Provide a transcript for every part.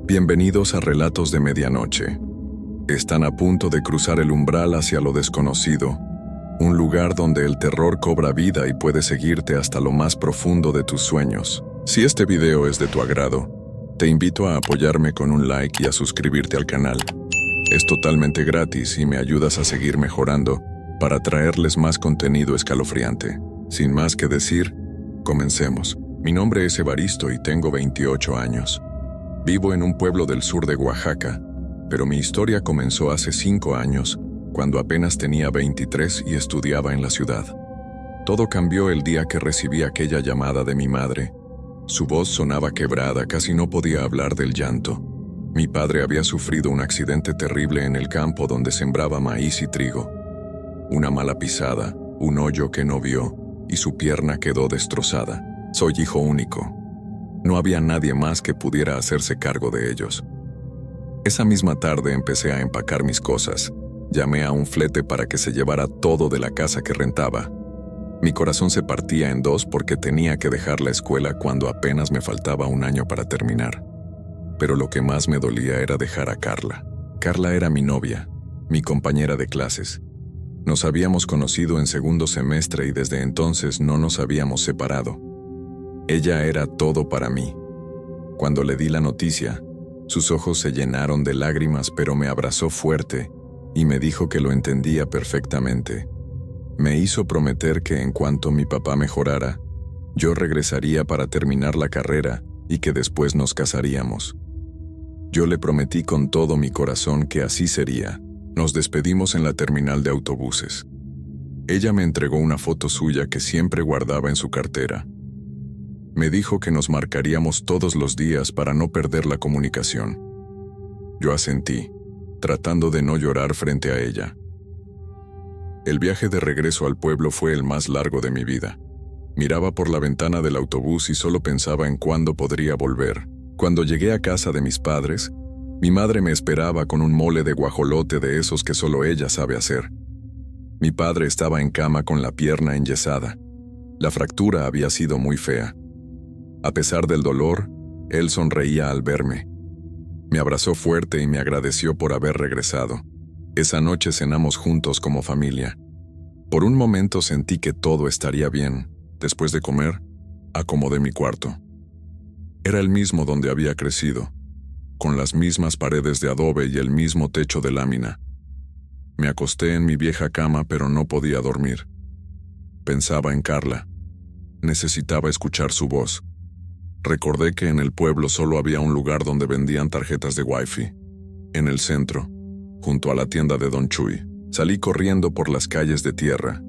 Bienvenidos a Relatos de Medianoche. Están a punto de cruzar el umbral hacia lo desconocido, un lugar donde el terror cobra vida y puede seguirte hasta lo más profundo de tus sueños. Si este video es de tu agrado, te invito a apoyarme con un like y a suscribirte al canal. Es totalmente gratis y me ayudas a seguir mejorando para traerles más contenido escalofriante. Sin más que decir, comencemos. Mi nombre es Evaristo y tengo 28 años. Vivo en un pueblo del sur de Oaxaca, pero mi historia comenzó hace 5 años, cuando apenas tenía 23 y estudiaba en la ciudad. Todo cambió el día que recibí aquella llamada de mi madre. Su voz sonaba quebrada, casi no podía hablar del llanto. Mi padre había sufrido un accidente terrible en el campo donde sembraba maíz y trigo. Una mala pisada, un hoyo que no vio, y su pierna quedó destrozada. Soy hijo único. No había nadie más que pudiera hacerse cargo de ellos. Esa misma tarde empecé a empacar mis cosas. Llamé a un flete para que se llevara todo de la casa que rentaba. Mi corazón se partía en dos porque tenía que dejar la escuela cuando apenas me faltaba un año para terminar. Pero lo que más me dolía era dejar a Carla. Carla era mi novia, mi compañera de clases. Nos habíamos conocido en segundo semestre y desde entonces no nos habíamos separado. Ella era todo para mí. Cuando le di la noticia, sus ojos se llenaron de lágrimas, pero me abrazó fuerte y me dijo que lo entendía perfectamente. Me hizo prometer que en cuanto mi papá mejorara, yo regresaría para terminar la carrera y que después nos casaríamos. Yo le prometí con todo mi corazón que así sería. Nos despedimos en la terminal de autobuses. Ella me entregó una foto suya que siempre guardaba en su cartera. Me dijo que nos marcaríamos todos los días para no perder la comunicación. Yo asentí, tratando de no llorar frente a ella. El viaje de regreso al pueblo fue el más largo de mi vida. Miraba por la ventana del autobús y solo pensaba en cuándo podría volver. Cuando llegué a casa de mis padres, mi madre me esperaba con un mole de guajolote de esos que solo ella sabe hacer. Mi padre estaba en cama con la pierna enyesada. La fractura había sido muy fea. A pesar del dolor, él sonreía al verme. Me abrazó fuerte y me agradeció por haber regresado. Esa noche cenamos juntos como familia. Por un momento sentí que todo estaría bien. Después de comer, acomodé mi cuarto. Era el mismo donde había crecido, con las mismas paredes de adobe y el mismo techo de lámina. Me acosté en mi vieja cama, pero no podía dormir. Pensaba en Carla. Necesitaba escuchar su voz. Recordé que en el pueblo solo había un lugar donde vendían tarjetas de Wi-Fi. En el centro, junto a la tienda de Don Chuy. Salí corriendo por las calles de tierra.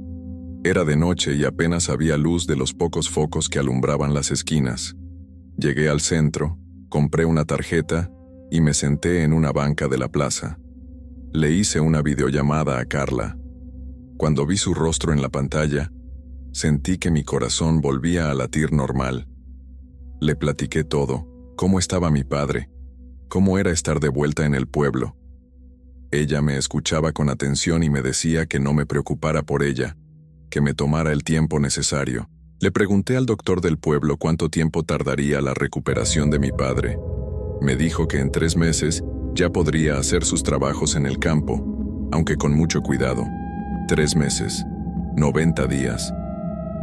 Era de noche y apenas había luz de los pocos focos que alumbraban las esquinas. Llegué al centro, compré una tarjeta y me senté en una banca de la plaza. Le hice una videollamada a Carla. Cuando vi su rostro en la pantalla, sentí que mi corazón volvía a latir normal. Le platiqué todo, cómo estaba mi padre, cómo era estar de vuelta en el pueblo. Ella me escuchaba con atención y me decía que no me preocupara por ella, que me tomara el tiempo necesario. Le pregunté al doctor del pueblo cuánto tiempo tardaría la recuperación de mi padre. Me dijo que en 3 meses ya podría hacer sus trabajos en el campo, aunque con mucho cuidado. 3 meses, 90 días.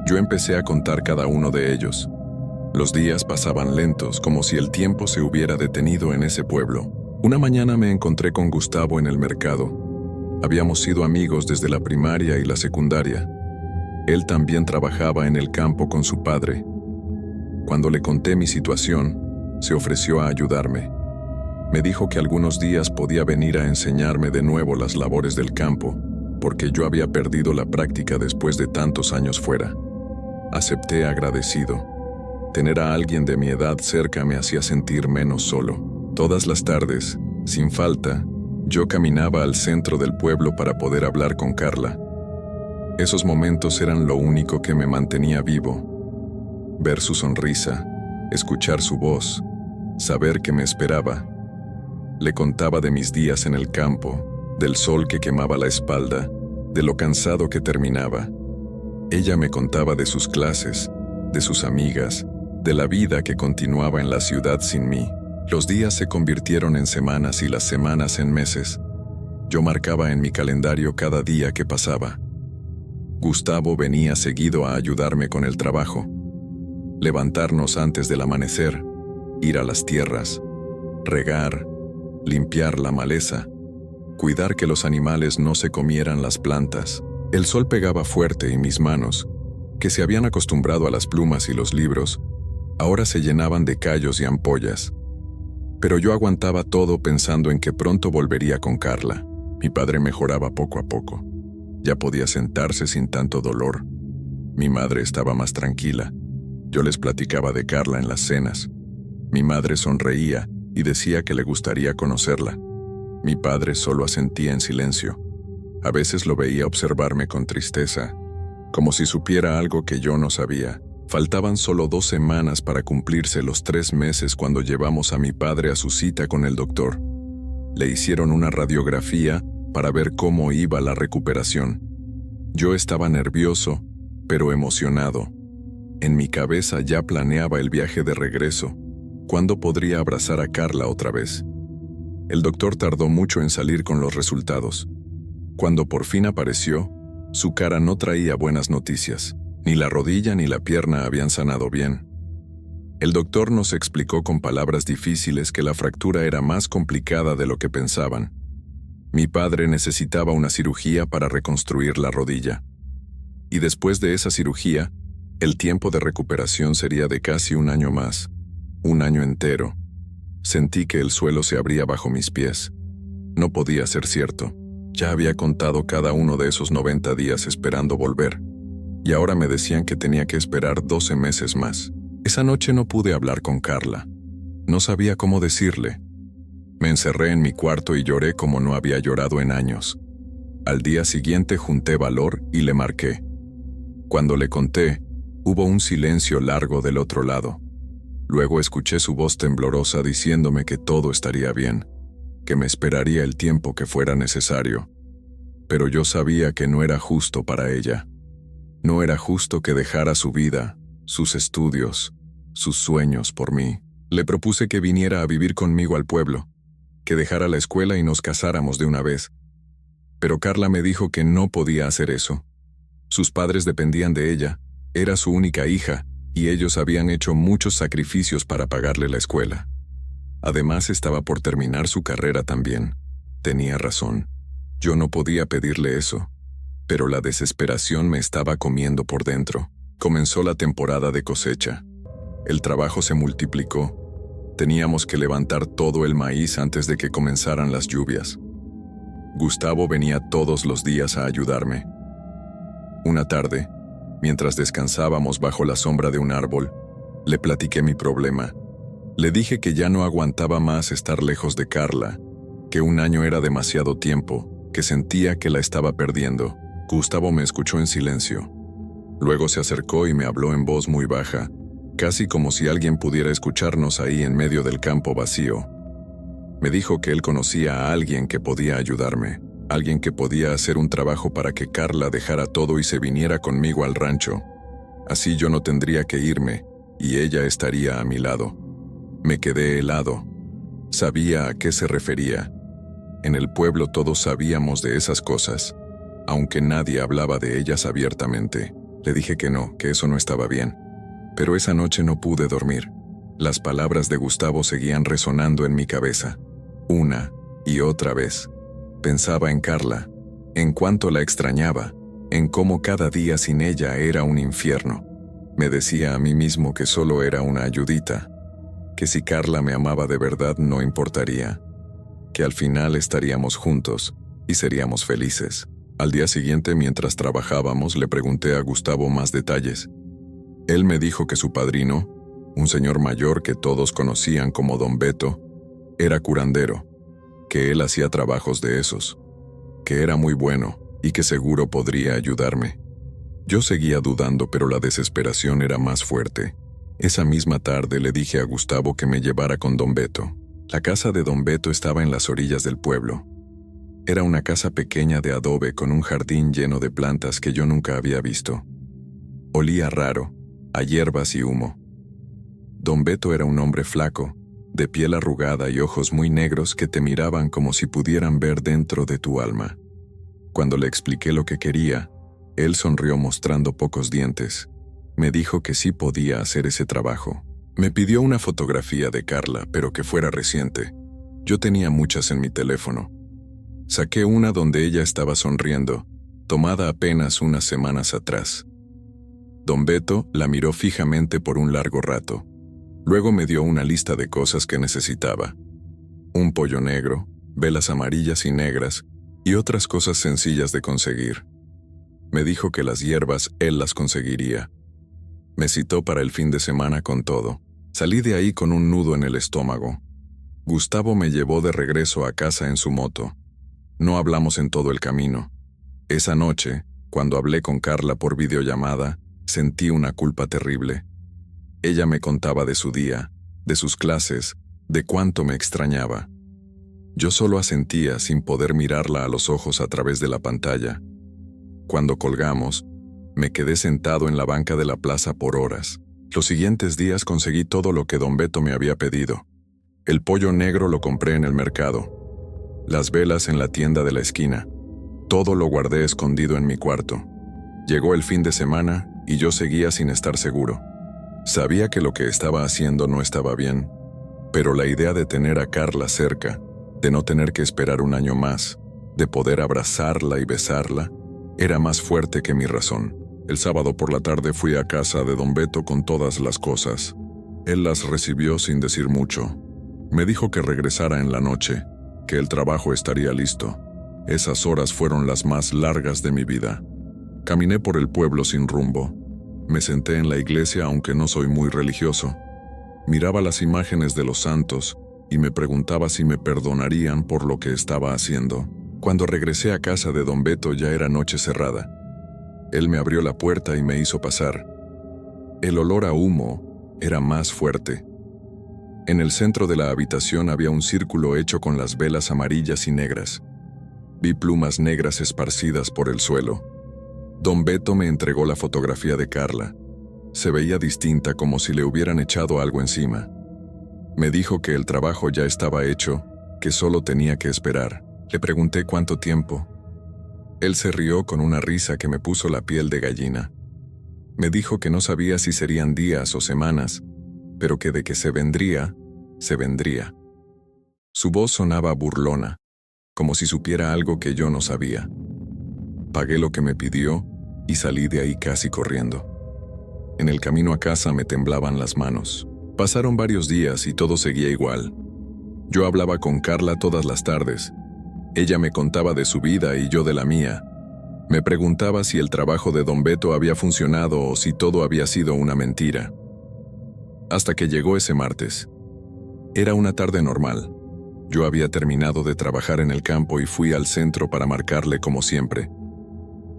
Yo empecé a contar cada uno de ellos. Los días pasaban lentos, como si el tiempo se hubiera detenido en ese pueblo. Una mañana me encontré con Gustavo en el mercado. Habíamos sido amigos desde la primaria y la secundaria. Él también trabajaba en el campo con su padre. Cuando le conté mi situación, se ofreció a ayudarme. Me dijo que algunos días podía venir a enseñarme de nuevo las labores del campo, porque yo había perdido la práctica después de tantos años fuera. Acepté agradecido. Tener a alguien de mi edad cerca me hacía sentir menos solo. Todas las tardes, sin falta, yo caminaba al centro del pueblo para poder hablar con Carla. Esos momentos eran lo único que me mantenía vivo. Ver su sonrisa, escuchar su voz, saber que me esperaba. Le contaba de mis días en el campo, del sol que quemaba la espalda, de lo cansado que terminaba. Ella me contaba de sus clases, de sus amigas, de la vida que continuaba en la ciudad sin mí. Los días se convirtieron en semanas y las semanas en meses. Yo marcaba en mi calendario cada día que pasaba. Gustavo venía seguido a ayudarme con el trabajo. Levantarnos antes del amanecer, ir a las tierras, regar, limpiar la maleza, cuidar que los animales no se comieran las plantas. El sol pegaba fuerte y mis manos, que se habían acostumbrado a las plumas y los libros, ahora se llenaban de callos y ampollas. Pero yo aguantaba todo pensando en que pronto volvería con Carla. Mi padre mejoraba poco a poco. Ya podía sentarse sin tanto dolor. Mi madre estaba más tranquila. Yo les platicaba de Carla en las cenas. Mi madre sonreía y decía que le gustaría conocerla. Mi padre solo asentía en silencio. A veces lo veía observarme con tristeza, como si supiera algo que yo no sabía. Faltaban solo 2 semanas para cumplirse los 3 meses cuando llevamos a mi padre a su cita con el doctor. Le hicieron una radiografía para ver cómo iba la recuperación. Yo estaba nervioso, pero emocionado. En mi cabeza ya planeaba el viaje de regreso. ¿Cuándo podría abrazar a Carla otra vez? El doctor tardó mucho en salir con los resultados. Cuando por fin apareció, su cara no traía buenas noticias. Ni la rodilla ni la pierna habían sanado bien. El doctor nos explicó con palabras difíciles que la fractura era más complicada de lo que pensaban. Mi padre necesitaba una cirugía para reconstruir la rodilla. Y después de esa cirugía, el tiempo de recuperación sería de casi 1 año más. 1 año entero. Sentí que el suelo se abría bajo mis pies. No podía ser cierto. Ya había contado cada uno de esos 90 días esperando volver. Y ahora me decían que tenía que esperar 12 meses más. Esa noche no pude hablar con Carla. No sabía cómo decirle. Me encerré en mi cuarto y lloré como no había llorado en años. Al día siguiente junté valor y le marqué. Cuando le conté, hubo un silencio largo del otro lado. Luego escuché su voz temblorosa diciéndome que todo estaría bien, que me esperaría el tiempo que fuera necesario. Pero yo sabía que no era justo para ella. No era justo que dejara su vida, sus estudios, sus sueños por mí. Le propuse que viniera a vivir conmigo al pueblo, que dejara la escuela y nos casáramos de una vez. Pero Carla me dijo que no podía hacer eso. Sus padres dependían de ella, era su única hija, y ellos habían hecho muchos sacrificios para pagarle la escuela. Además, estaba por terminar su carrera también. Tenía razón. Yo no podía pedirle eso. Pero la desesperación me estaba comiendo por dentro. Comenzó la temporada de cosecha. El trabajo se multiplicó. Teníamos que levantar todo el maíz antes de que comenzaran las lluvias. Gustavo venía todos los días a ayudarme. Una tarde, mientras descansábamos bajo la sombra de un árbol, le platiqué mi problema. Le dije que ya no aguantaba más estar lejos de Carla, que 1 año era demasiado tiempo, que sentía que la estaba perdiendo. Gustavo me escuchó en silencio. Luego se acercó y me habló en voz muy baja, casi como si alguien pudiera escucharnos ahí en medio del campo vacío. Me dijo que él conocía a alguien que podía ayudarme, alguien que podía hacer un trabajo para que Carla dejara todo y se viniera conmigo al rancho. Así yo no tendría que irme, y ella estaría a mi lado. Me quedé helado. Sabía a qué se refería. En el pueblo todos sabíamos de esas cosas, aunque nadie hablaba de ellas abiertamente. Le dije que no, que eso no estaba bien. Pero esa noche no pude dormir. Las palabras de Gustavo seguían resonando en mi cabeza. Una y otra vez. Pensaba en Carla, en cuánto la extrañaba, en cómo cada día sin ella era un infierno. Me decía a mí mismo que solo era una ayudita, que si Carla me amaba de verdad no importaría, que al final estaríamos juntos y seríamos felices. Al día siguiente, mientras trabajábamos, le pregunté a Gustavo más detalles. Él me dijo que su padrino, un señor mayor que todos conocían como Don Beto, era curandero, que él hacía trabajos de esos, que era muy bueno y que seguro podría ayudarme. Yo seguía dudando, pero la desesperación era más fuerte. Esa misma tarde le dije a Gustavo que me llevara con Don Beto. La casa de Don Beto estaba en las orillas del pueblo. Era una casa pequeña de adobe con un jardín lleno de plantas que yo nunca había visto. Olía raro, a hierbas y humo. Don Beto era un hombre flaco, de piel arrugada y ojos muy negros que te miraban como si pudieran ver dentro de tu alma. Cuando le expliqué lo que quería, él sonrió mostrando pocos dientes. Me dijo que sí podía hacer ese trabajo. Me pidió una fotografía de Carla, pero que fuera reciente. Yo tenía muchas en mi teléfono. Saqué una donde ella estaba sonriendo, tomada apenas unas semanas atrás. Don Beto la miró fijamente por un largo rato. Luego me dio una lista de cosas que necesitaba. Un pollo negro, velas amarillas y negras, y otras cosas sencillas de conseguir. Me dijo que las hierbas él las conseguiría. Me citó para el fin de semana con todo. Salí de ahí con un nudo en el estómago. Gustavo me llevó de regreso a casa en su moto. No hablamos en todo el camino. Esa noche, cuando hablé con Carla por videollamada, sentí una culpa terrible. Ella me contaba de su día, de sus clases, de cuánto me extrañaba. Yo solo asentía sin poder mirarla a los ojos a través de la pantalla. Cuando colgamos, me quedé sentado en la banca de la plaza por horas. Los siguientes días conseguí todo lo que don Beto me había pedido. El pollo negro lo compré en el mercado. Las velas en la tienda de la esquina. Todo lo guardé escondido en mi cuarto. Llegó el fin de semana y yo seguía sin estar seguro. Sabía que lo que estaba haciendo no estaba bien, pero la idea de tener a Carla cerca, de no tener que esperar un año más, de poder abrazarla y besarla, era más fuerte que mi razón. El sábado por la tarde fui a casa de don Beto con todas las cosas. Él las recibió sin decir mucho. Me dijo que regresara en la noche, que el trabajo estaría listo. Esas horas fueron las más largas de mi vida. Caminé por el pueblo sin rumbo. Me senté en la iglesia aunque no soy muy religioso. Miraba las imágenes de los santos y me preguntaba si me perdonarían por lo que estaba haciendo. Cuando regresé a casa de don Beto ya era noche cerrada. Él me abrió la puerta y me hizo pasar. El olor a humo era más fuerte. En el centro de la habitación había un círculo hecho con las velas amarillas y negras. Vi plumas negras esparcidas por el suelo. Don Beto me entregó la fotografía de Carla. Se veía distinta, como si le hubieran echado algo encima. Me dijo que el trabajo ya estaba hecho, que solo tenía que esperar. Le pregunté cuánto tiempo. Él se rió con una risa que me puso la piel de gallina. Me dijo que no sabía si serían días o semanas, pero que de que se vendría, se vendría. Su voz sonaba burlona, como si supiera algo que yo no sabía. Pagué lo que me pidió y salí de ahí casi corriendo. En el camino a casa me temblaban las manos. Pasaron varios días y todo seguía igual. Yo hablaba con Carla todas las tardes. Ella me contaba de su vida y yo de la mía. Me preguntaba si el trabajo de don Beto había funcionado o si todo había sido una mentira. Hasta que llegó ese martes. Era una tarde normal. Yo había terminado de trabajar en el campo y fui al centro para marcarle como siempre.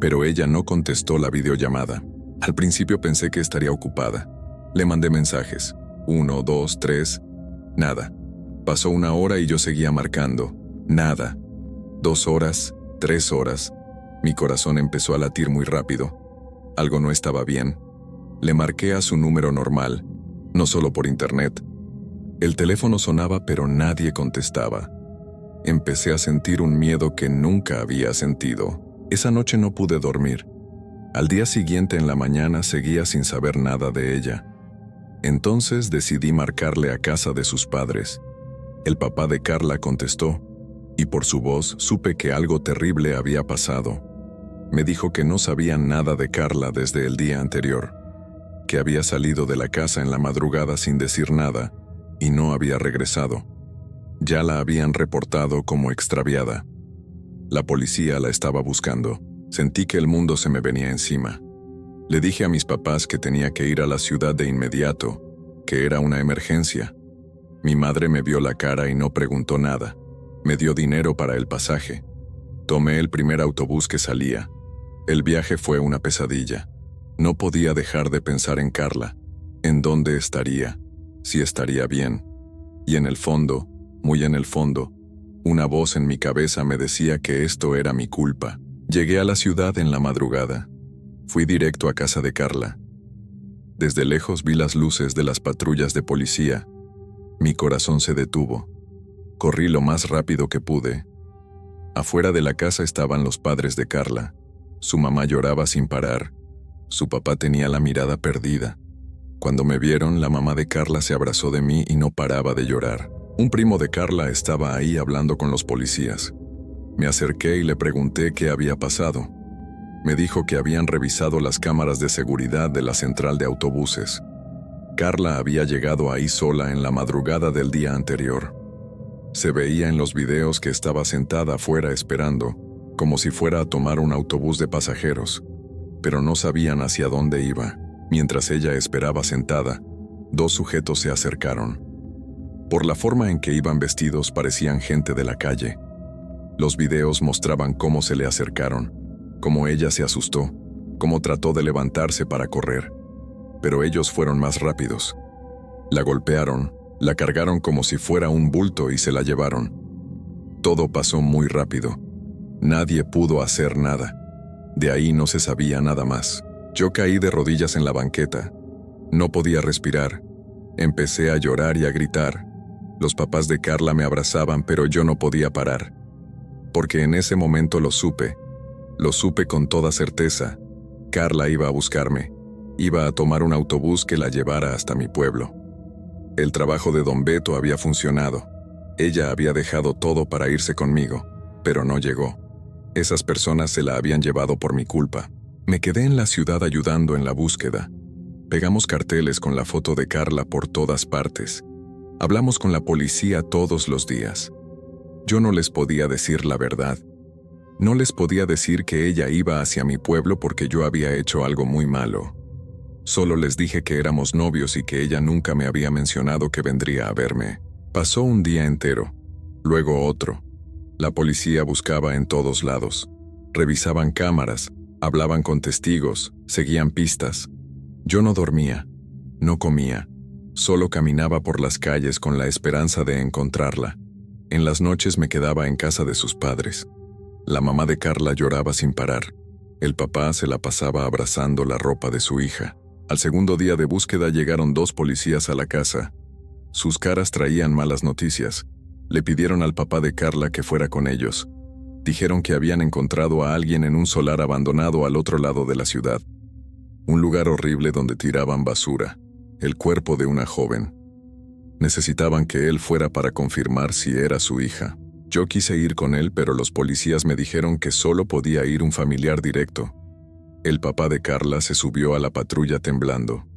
Pero ella no contestó la videollamada. Al principio pensé que estaría ocupada. Le mandé mensajes. 1, 2, 3. Nada. Pasó una hora y yo seguía marcando. Nada. 2 horas, 3 horas. Mi corazón empezó a latir muy rápido. Algo no estaba bien. Le marqué a su número normal, no solo por internet. El teléfono sonaba pero nadie contestaba. Empecé a sentir un miedo que nunca había sentido. Esa noche no pude dormir. Al día siguiente en la mañana seguía sin saber nada de ella. Entonces decidí marcarle a casa de sus padres. El papá de Carla contestó, y por su voz supe que algo terrible había pasado. Me dijo que no sabían nada de Carla desde el día anterior, que había salido de la casa en la madrugada sin decir nada y no había regresado. Ya la habían reportado como extraviada. La policía la estaba buscando. Sentí que el mundo se me venía encima. Le dije a mis papás que tenía que ir a la ciudad de inmediato, que era una emergencia. Mi madre me vio la cara y no preguntó nada. Me dio dinero para el pasaje. Tomé el primer autobús que salía. El viaje fue una pesadilla. No podía dejar de pensar en Carla, en dónde estaría, si estaría bien. Y en el fondo, muy en el fondo, una voz en mi cabeza me decía que esto era mi culpa. Llegué a la ciudad en la madrugada. Fui directo a casa de Carla. Desde lejos vi las luces de las patrullas de policía. Mi corazón se detuvo. Corrí lo más rápido que pude. Afuera de la casa estaban los padres de Carla. Su mamá lloraba sin parar. Su papá tenía la mirada perdida. Cuando me vieron, la mamá de Carla se abrazó de mí y no paraba de llorar. Un primo de Carla estaba ahí hablando con los policías. Me acerqué y le pregunté qué había pasado. Me dijo que habían revisado las cámaras de seguridad de la central de autobuses. Carla había llegado ahí sola en la madrugada del día anterior. Se veía en los videos que estaba sentada afuera esperando, como si fuera a tomar un autobús de pasajeros, pero no sabían hacia dónde iba. Mientras ella esperaba sentada, dos sujetos se acercaron. Por la forma en que iban vestidos parecían gente de la calle. Los videos mostraban cómo se le acercaron, cómo ella se asustó, cómo trató de levantarse para correr. Pero ellos fueron más rápidos. La golpearon, la cargaron como si fuera un bulto y se la llevaron. Todo pasó muy rápido. Nadie pudo hacer nada. De ahí no se sabía nada más. Yo caí de rodillas en la banqueta. No podía respirar. Empecé a llorar y a gritar. Los papás de Carla me abrazaban, pero yo no podía parar. Porque en ese momento lo supe con toda certeza. Carla iba a buscarme. Iba a tomar un autobús que la llevara hasta mi pueblo. El trabajo de Don Beto había funcionado. Ella había dejado todo para irse conmigo, pero no llegó. Esas personas se la habían llevado por mi culpa. Me quedé en la ciudad ayudando en la búsqueda. Pegamos carteles con la foto de Carla por todas partes. Hablamos con la policía todos los días. Yo no les podía decir la verdad. No les podía decir que ella iba hacia mi pueblo porque yo había hecho algo muy malo. Solo les dije que éramos novios y que ella nunca me había mencionado que vendría a verme. Pasó un día entero, luego otro. La policía buscaba en todos lados. Revisaban cámaras, hablaban con testigos, seguían pistas. Yo no dormía, no comía, solo caminaba por las calles con la esperanza de encontrarla. En las noches me quedaba en casa de sus padres. La mamá de Carla lloraba sin parar. El papá se la pasaba abrazando la ropa de su hija. Al segundo día de búsqueda llegaron dos policías a la casa. Sus caras traían malas noticias. Le pidieron al papá de Carla que fuera con ellos. Dijeron que habían encontrado a alguien en un solar abandonado al otro lado de la ciudad. Un lugar horrible donde tiraban basura. El cuerpo de una joven. Necesitaban que él fuera para confirmar si era su hija. Yo quise ir con él, pero los policías me dijeron que solo podía ir un familiar directo. El papá de Carla se subió a la patrulla temblando.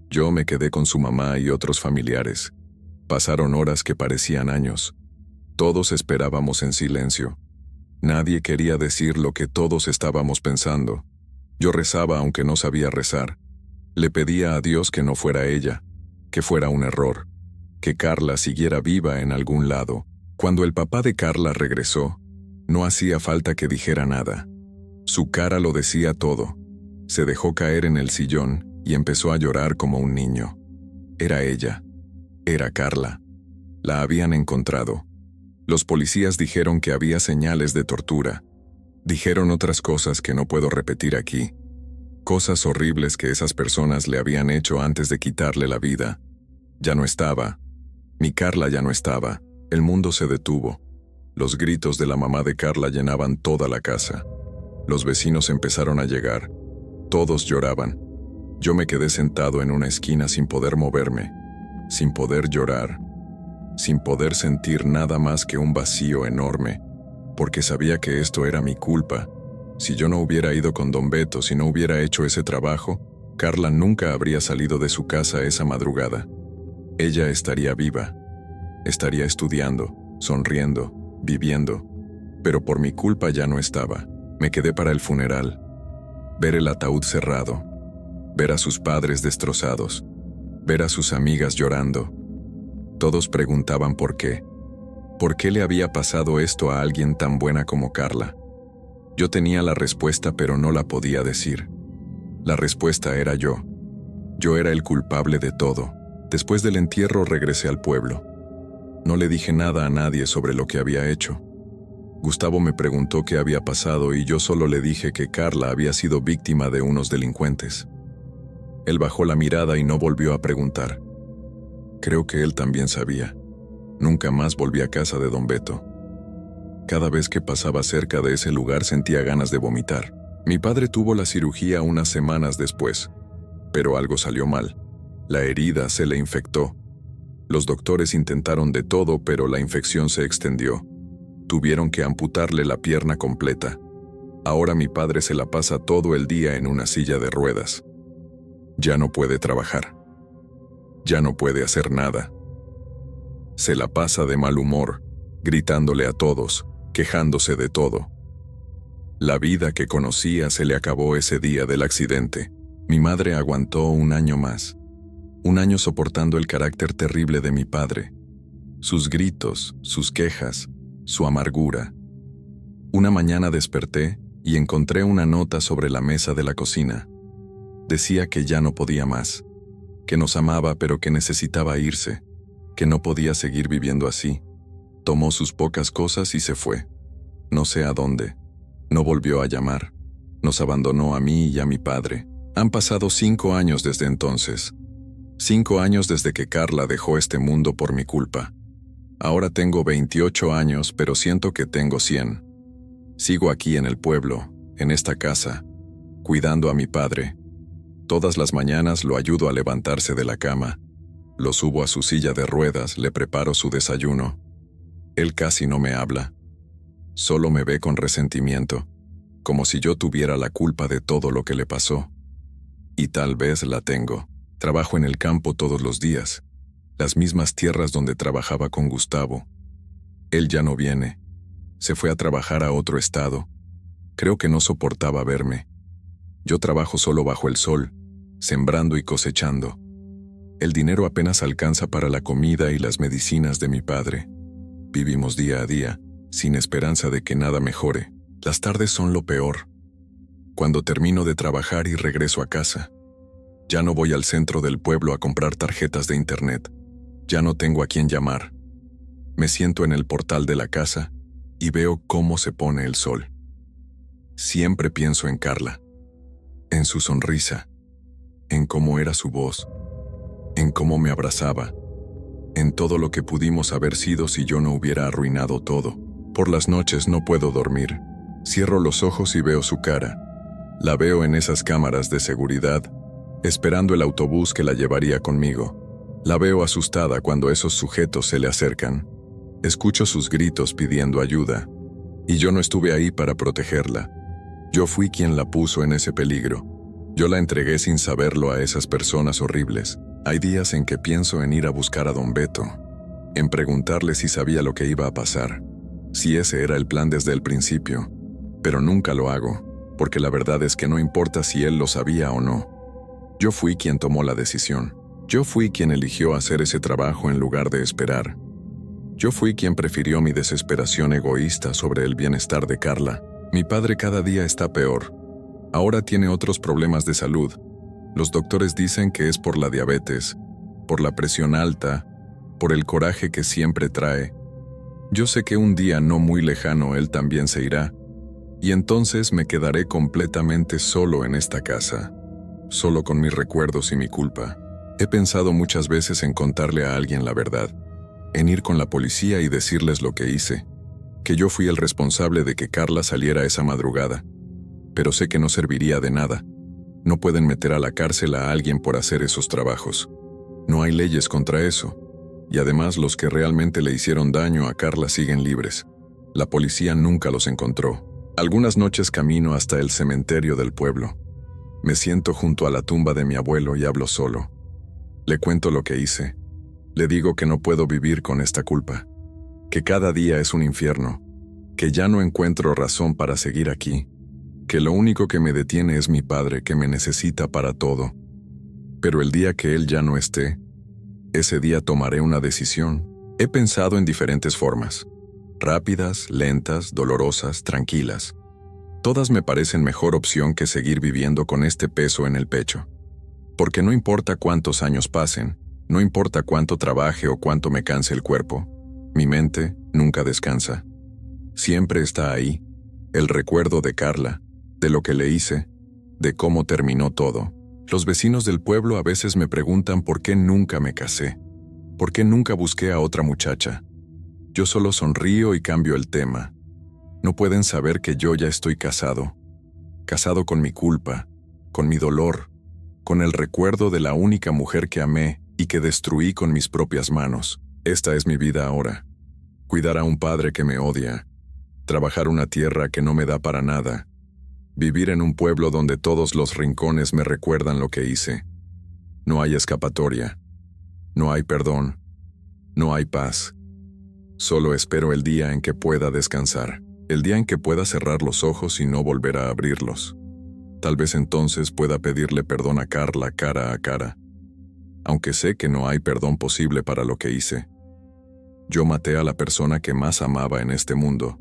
Yo me quedé con su mamá y otros familiares. Pasaron horas que parecían años. Todos esperábamos en silencio. Nadie quería decir lo que todos estábamos pensando. Yo rezaba aunque no sabía rezar. Le pedía a Dios que no fuera ella, que fuera un error, que Carla siguiera viva en algún lado. Cuando el papá de Carla regresó, no hacía falta que dijera nada. Su cara lo decía todo. Se dejó caer en el sillón y empezó a llorar como un niño. Era ella. Era Carla. La habían encontrado. Los policías dijeron que había señales de tortura. Dijeron otras cosas que no puedo repetir aquí. Cosas horribles que esas personas le habían hecho antes de quitarle la vida. Ya no estaba. Mi Carla ya no estaba. El mundo se detuvo. Los gritos de la mamá de Carla llenaban toda la casa. Los vecinos empezaron a llegar. Todos lloraban. Yo me quedé sentado en una esquina sin poder moverme, sin poder llorar, sin poder sentir nada más que un vacío enorme, porque sabía que esto era mi culpa. Si yo no hubiera ido con Don Beto, si no hubiera hecho ese trabajo, Carla nunca habría salido de su casa esa madrugada. Ella estaría viva. Estaría estudiando, sonriendo, viviendo. Pero por mi culpa ya no estaba. Me quedé para el funeral. Ver el ataúd cerrado. Ver a sus padres destrozados. Ver a sus amigas llorando. Todos preguntaban por qué. ¿Por qué le había pasado esto a alguien tan buena como Carla? Yo tenía la respuesta, pero no la podía decir. La respuesta era yo. Yo era el culpable de todo. Después del entierro regresé al pueblo. No le dije nada a nadie sobre lo que había hecho. Gustavo me preguntó qué había pasado y yo solo le dije que Carla había sido víctima de unos delincuentes. Él bajó la mirada y no volvió a preguntar. Creo que él también sabía. Nunca más volví a casa de don Beto. Cada vez que pasaba cerca de ese lugar sentía ganas de vomitar. Mi padre tuvo la cirugía unas semanas después, pero algo salió mal. La herida se le infectó. Los doctores intentaron de todo, pero la infección se extendió. Tuvieron que amputarle la pierna completa. Ahora mi padre se la pasa todo el día en una silla de ruedas. Ya no puede trabajar. Ya no puede hacer nada. Se la pasa de mal humor, gritándole a todos, quejándose de todo. La vida que conocía se le acabó ese día del accidente. Mi madre aguantó un año más. Un año soportando el carácter terrible de mi padre. Sus gritos, sus quejas, su amargura. Una mañana desperté y encontré una nota sobre la mesa de la cocina. Decía que ya no podía más, que nos amaba pero que necesitaba irse, que no podía seguir viviendo así. Tomó sus pocas cosas y se fue. No sé a dónde. No volvió a llamar. Nos abandonó a mí y a mi padre. Han pasado 5 años desde entonces. 5 años desde que Carla dejó este mundo por mi culpa. Ahora tengo 28 años, pero siento que tengo 100. Sigo aquí en el pueblo, en esta casa, cuidando a mi padre. Todas las mañanas lo ayudo a levantarse de la cama. Lo subo a su silla de ruedas, le preparo su desayuno. Él casi no me habla. Solo me ve con resentimiento, como si yo tuviera la culpa de todo lo que le pasó. Y tal vez la tengo. Trabajo en el campo todos los días, las mismas tierras donde trabajaba con Gustavo. Él ya no viene. Se fue a trabajar a otro estado. Creo que no soportaba verme. Yo trabajo solo bajo el sol, sembrando y cosechando. El dinero apenas alcanza para la comida y las medicinas de mi padre. Vivimos día a día, sin esperanza de que nada mejore. Las tardes son lo peor. Cuando termino de trabajar y regreso a casa, ya no voy al centro del pueblo a comprar tarjetas de internet. Ya no tengo a quién llamar. Me siento en el portal de la casa y veo cómo se pone el sol. Siempre pienso en Carla, en su sonrisa, en cómo era su voz, en cómo me abrazaba, en todo lo que pudimos haber sido si yo no hubiera arruinado todo. Por las noches no puedo dormir. Cierro los ojos y veo su cara. La veo en esas cámaras de seguridad, esperando el autobús que la llevaría conmigo. La veo asustada cuando esos sujetos se le acercan. Escucho sus gritos pidiendo ayuda. Y yo no estuve ahí para protegerla. Yo fui quien la puso en ese peligro. Yo la entregué sin saberlo a esas personas horribles. Hay días en que pienso en ir a buscar a don Beto, en preguntarle si sabía lo que iba a pasar, si ese era el plan desde el principio. Pero nunca lo hago, porque la verdad es que no importa si él lo sabía o no. Yo fui quien tomó la decisión. Yo fui quien eligió hacer ese trabajo en lugar de esperar. Yo fui quien prefirió mi desesperación egoísta sobre el bienestar de Carla. Mi padre cada día está peor. Ahora tiene otros problemas de salud. Los doctores dicen que es por la diabetes, por la presión alta, por el coraje que siempre trae. Yo sé que un día no muy lejano él también se irá, y entonces me quedaré completamente solo en esta casa, solo con mis recuerdos y mi culpa. He pensado muchas veces en contarle a alguien la verdad, en ir con la policía y decirles lo que hice, que yo fui el responsable de que Carla saliera esa madrugada, pero sé que no serviría de nada. No pueden meter a la cárcel a alguien por hacer esos trabajos. No hay leyes contra eso. Y además los que realmente le hicieron daño a Carla siguen libres. La policía nunca los encontró. Algunas noches camino hasta el cementerio del pueblo. Me siento junto a la tumba de mi abuelo y hablo solo. Le cuento lo que hice. Le digo que no puedo vivir con esta culpa. Que cada día es un infierno. Que ya no encuentro razón para seguir aquí. Que lo único que me detiene es mi padre, que me necesita para todo. Pero el día que él ya no esté, ese día tomaré una decisión. He pensado en diferentes formas. Rápidas, lentas, dolorosas, tranquilas. Todas me parecen mejor opción que seguir viviendo con este peso en el pecho. Porque no importa cuántos años pasen, no importa cuánto trabaje o cuánto me canse el cuerpo, mi mente nunca descansa. Siempre está ahí, el recuerdo de Carla, de lo que le hice, de cómo terminó todo. Los vecinos del pueblo a veces me preguntan por qué nunca me casé, ¿Por qué nunca busqué a otra muchacha? Yo solo sonrío y cambio el tema. No pueden saber que yo ya estoy casado. Casado con mi culpa, con mi dolor, con el recuerdo de la única mujer que amé y que destruí con mis propias manos. Esta es mi vida ahora. Cuidar a un padre que me odia. Trabajar una tierra que no me da para nada. Vivir en un pueblo donde todos los rincones me recuerdan lo que hice. No hay escapatoria. No hay perdón. No hay paz. Solo espero el día en que pueda descansar. El día en que pueda cerrar los ojos y no volver a abrirlos. Tal vez entonces pueda pedirle perdón a Carla cara a cara. Aunque sé que no hay perdón posible para lo que hice. Yo maté a la persona que más amaba en este mundo.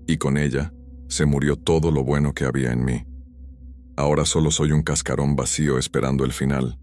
Y con ella, se murió todo lo bueno que había en mí. Ahora solo soy un cascarón vacío esperando el final.